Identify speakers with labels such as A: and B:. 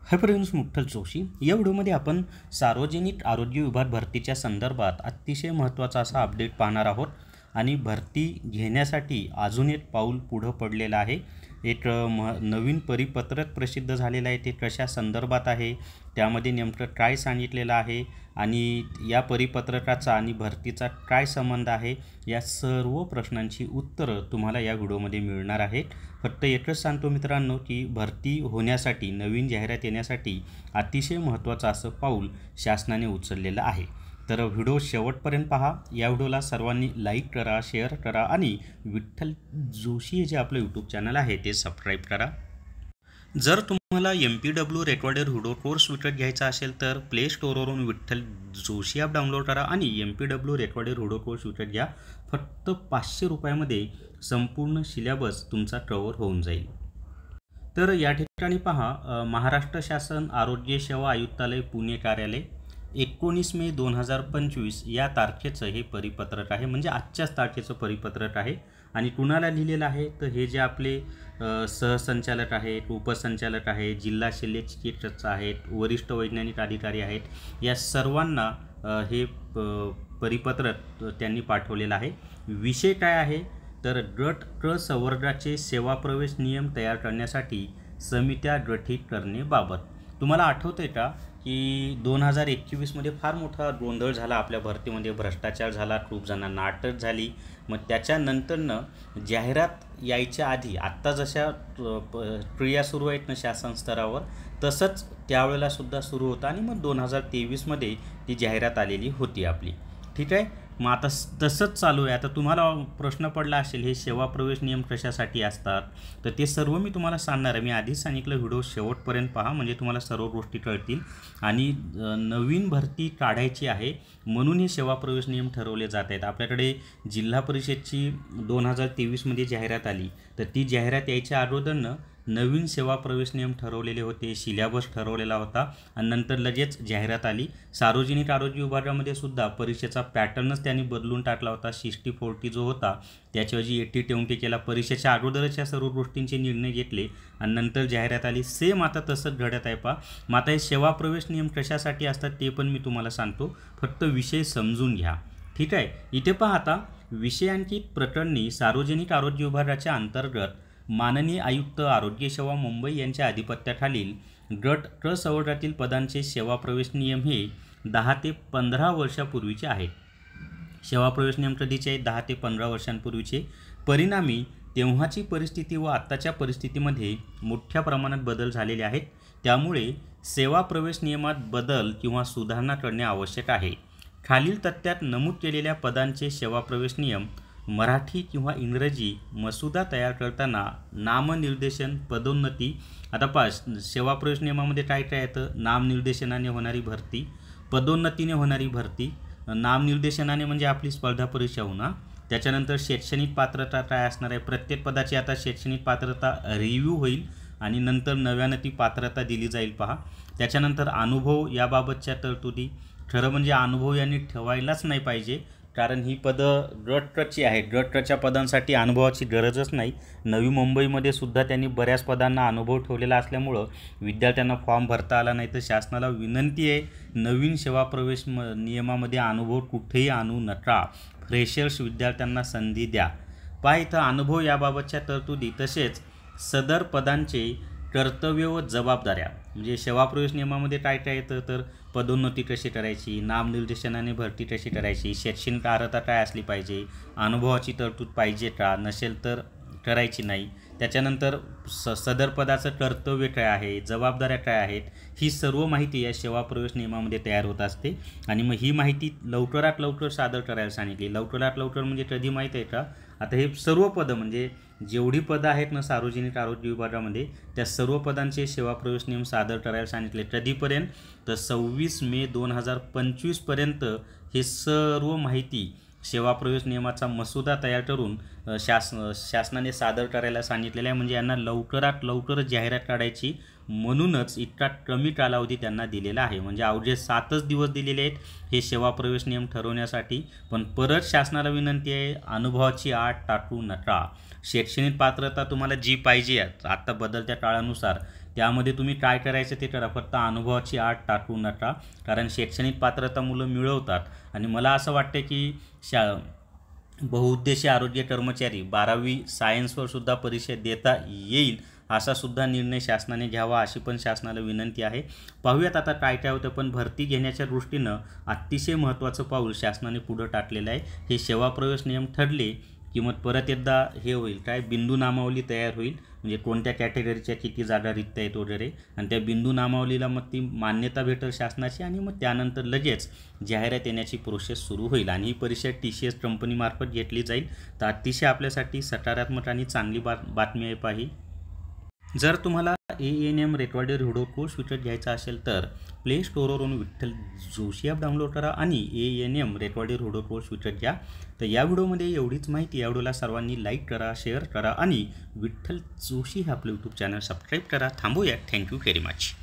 A: Hi friends, मुठ्ठल Joshi या व्हिडिओमध्ये आपण सार्वजनिक आरोग्य विभाग भरतीच्या संदर्भात अतिशय महत्त्वाचा असा अपडेट पाहणार आहोत। आणि भरती घेण्यासाठी अजून एक पाऊल पुढे पडलेलं आहे। एक नवीन परिपत्रक प्रसिद्ध झालेलं आहे। ते कशा संदर्भात आहे, त्यामध्ये नेमकं काय सांगितलेलं आहे आणि या परिपत्रकाचा आणि भरतीचा काय संबंध आहे, या सर्व प्रश्नांची उत्तरं तुम्हाला या व्हिडिओमध्ये मिळणार आहेत। फक्त एकच सांगतो मित्रांनो की भरती होण्यासाठी नवीन जाहिरात येण्यासाठी अतिशय महत्त्वाचं असं पाऊल शासनाने उचललेलं आहे। तर व्हिडिओ शेवटपर्यंत पहा। या व्हिडिओला सर्वांनी लाईक करा, शेअर करा आणि विठ्ठल जोशी हे जे आपलं यूट्यूब चॅनल आहे ते सबस्क्राईब करा। जर तुम्हाला MPW रेकॉर्डेड व्हिडिओ कोर्स विकत घ्यायचा असेल तर प्ले स्टोअरवरून विठ्ठल जोशी ॲप डाउनलोड करा आणि MPW रेकॉर्डेड व्हिडिओ कोर्स विकत घ्या। फक्त 500 रुपयामध्ये संपूर्ण सिलेबस तुमचा कव्हर होऊन जाईल। तर या ठिकाणी पहा, महाराष्ट्र शासन आरोग्य सेवा आयुक्तालय पुणे कार्यालय 19 मे 2025 या तारखेचं हे परिपत्रक आहे। म्हणजे आजच्याच तारखेचं परिपत्रक आहे। आणि कुणाला लिहिलेलं आहे तर हे जे आपले सहसंचालक आहेत, उपसंचालक आहेत, जिल्हा शल्य चिकित्सक आहेत, वरिष्ठ वैज्ञानिक अधिकारी आहेत, या सर्वांना हे परिपत्रक त्यांनी पाठवलेलं आहे। विषय काय आहे तर गट क संवर्गाचे सेवा प्रवेश नियम तयार करण्यासाठी समित्या गठीत करण्याबाबत। तुम्हाला आठवतंय का की 2021 मध्ये फार मोठा गोंधळ झाला आपल्या भरतीमध्ये, भ्रष्टाचार झाला, खूप जणांना अटक झाली। मग त्याच्यानंतरनं जाहिरात यायच्या आधी आत्ता जशा क्रिया सुरू आहेत ना शासन स्तरावर, तसंच त्यावेळेला सुद्धा सुरू होतं आणि मग 2023 मध्ये ती जाहिरात आलेली होती आपली। ठीक आहे, मग आता तसंच चालू आहे। आता तुम्हाला प्रश्न पडला असेल हे सेवा प्रवेश नियम कशासाठी असतात, तर ते सर्व मी तुम्हाला सांगणार आहे। मी आधीच सांगितलं व्हिडिओ शेवटपर्यंत पहा म्हणजे तुम्हाला सर्व गोष्टी कळतील। आणि नवीन भरती काढायची आहे म्हणून हे सेवा प्रवेश नियम ठरवले जात आहेत। आपल्याकडे जिल्हा परिषदची 2023 मध्ये जाहिरात आली, तर ती जाहिरात यायच्या अगोदरनं नवीन सेवा प्रवेश नियम ठरवलेले होते, सिलेबस ठरवलेला होता आणि नंतर लगेच जाहिरात आली। सार्वजनिक आरोग्य विभागामध्ये सुद्धा परीक्षेचा पॅटर्नच त्यांनी बदलून टाकला होता। 60-40 जो होता त्याच्याऐवजी 80-20 केला। परीक्षेच्या अगोदरच या सर्व गोष्टींचे निर्णय घेतले आणि नंतर जाहिरात आली। सेम आता तसंच घडत आहे पहा। मग आता हे सेवा प्रवेश नियम कशासाठी असतात ते पण मी तुम्हाला सांगतो, फक्त विषय समजून घ्या। ठीक आहे, इथे पहा आता विषयांकित प्रकरणी सार्वजनिक आरोग्य विभागाच्या अंतर्गत माननीय आयुक्त आरोग्य सेवा मुंबई यांच्या अधिपत्याखालील गट क संवर्गातील पदांचे सेवा प्रवेश नियम हे 10 ते 15 वर्षापूर्वीचे आहेत। सेवा प्रवेश नियम कधीचे आहेत? 10 ते 15 वर्षांपूर्वीचे। परिणामी तेव्हाची परिस्थिती व आत्ताच्या परिस्थितीमध्ये मोठ्या प्रमाणात बदल झालेले आहेत। त्यामुळे सेवा प्रवेश नियमात बदल किंवा सुधारणा करणे आवश्यक आहे। खालील तथ्यात नमूद केलेल्या पदांचे सेवा प्रवेश नियम मराठी किंवा इंग्रजी मसुदा तयार करताना नामनिर्देशन, पदोन्नती, आता पहा सेवा प्रवेश नियमामध्ये काय काय येतं? नामनिर्देशनाने होणारी भरती, पदोन्नतीने होणारी भरती, नामनिर्देशनाने म्हणजे आपली स्पर्धा परीक्षा होणार, त्याच्यानंतर शैक्षणिक पात्रता काय असणार आहे, प्रत्येक पदाची आता शैक्षणिक पात्रता रिव्ह्यू होईल आणि नंतर नव्यानं ती पात्रता दिली जाईल पहा। त्याच्यानंतर अनुभव याबाबतच्या तरतुदी, खरं म्हणजे अनुभव यांनी ठेवायलाच नाही पाहिजे, कारण ही पदं गट कची आहेत। गट कच्या पदांसाठी अनुभवाची गरजच नाही। नवी मुंबईमध्ये सुद्धा त्यांनी बऱ्याच पदांना अनुभव ठेवलेला असल्यामुळं विद्यार्थ्यांना फॉर्म भरता आला नाही। तर शासनाला विनंती आहे, नवीन सेवा प्रवेश नियमामध्ये अनुभव कुठेही आणू नका, फ्रेशर्स विद्यार्थ्यांना संधी द्या। पहा इथं अनुभव याबाबतच्या तरतुदी, तसेच सदर पदांचे कर्तव्य व जबाबदाऱ्या, म्हणजे सेवा प्रवेश नियमामध्ये काय काय येतं तर पदोन्नती कशी करायची, नामनिर्देशनाने भरती कशी करायची, शैक्षणिक अर्हता काय असली पाहिजे, अनुभवाची तरतूद पाहिजे का, नसेल तर करायची नाही, त्याच्यानंतर सदर पदाचं कर्तव्य काय आहे, जबाबदाऱ्या काय आहेत, ही सर्व माहिती या सेवा प्रवेश नियमामध्ये तयार होत असते। आणि मग ही माहिती लवकरात लवकर सादर करायला सांगितली। लवकरात लवकर म्हणजे कधी माहीत आहे का? आता हे सर्व पदं म्हणजे जेवढी पदं आहेत ना सार्वजनिक आरोग्य विभागामध्ये, त्या सर्व पदांचे सेवा प्रवेश नियम सादर करायला सांगितले। कधीपर्यंत तर 26 मे 2025 पर्यंत हे सर्व माहिती सेवा प्रवेश नियमाचा मसुदा तयार करून शासनाने सादर करायला सांगितलेला आहे। म्हणजे यांना लवकरात लवकर जाहिरात काढायची, म्हणूनच इतका कमी कालावधी त्यांना दिलेला आहे। म्हणजे अवघे 7च दिवस दिलेले आहेत हे सेवा प्रवेश नियम ठरवण्यासाठी। पण परत शासनाला विनंती आहे, अनुभवाची आट टाकू नका। शैक्षणिक पात्रता तुम्हाला जी पाहिजे आता बदलत्या काळानुसार त्यामध्ये तुम्ही काय करायचं ते करा, फक्त अनुभवाची आट टाकू नका, कारण शैक्षणिक पात्रता मुलं मिळवतात. आणि मला असं वाटतं की बहुउद्देशीय आरोग्य कर्मचारी 12वी सायन्सवर सुद्धा परीक्षा देता येईल असा सुद्धा निर्णय शासनाने घ्यावा, अशी पण शासनाला विनंती आहे. पाहूयात आता काय काय होतं. पण भरती घेण्याच्या दृष्टीनं अतिशय महत्त्वाचं पाऊल शासनाने पुढं टाकलेलं आहे. हे सेवाप्रवेश नियम ठरले की मग परत एकदा हे होईल, काय बिंदू नामावली तयार होईल, म्हणजे कोणत्या कॅटेगरीच्या किती जागा रिक्त आहेत वगैरे, आणि त्या बिंदू नामावलीला मग ती मान्यता भेटेल शासनाची, आणि मग त्यानंतर लगेच जाहिरात येण्याची प्रोसेस सुरू होईल. आणि ही परीक्षा TCS कंपनीमार्फत घेतली जाईल. तर अतिशय आपल्यासाठी सकारात्मक आणि चांगली बातमी आहे पाही. जर तुम्हाला ANM रेकॉर्डेड व्हिडिओ कोर्स विकत घ्यायचा असेल तर प्ले स्टोअरवरून विठ्ठल जोशी ॲप डाउनलोड करा आणि ANM रेकॉर्डेड व्हिडिओ कोर्स विकत घ्या. तर या व्हिडिओमध्ये एवढीच माहिती. या व्हिडिओला सर्वांनी लाईक करा, शेअर करा आणि विठ्ठल जोशी हे आपलं यूट्यूब चॅनल सबस्क्राईब करा. थांबूया. Thank you very much.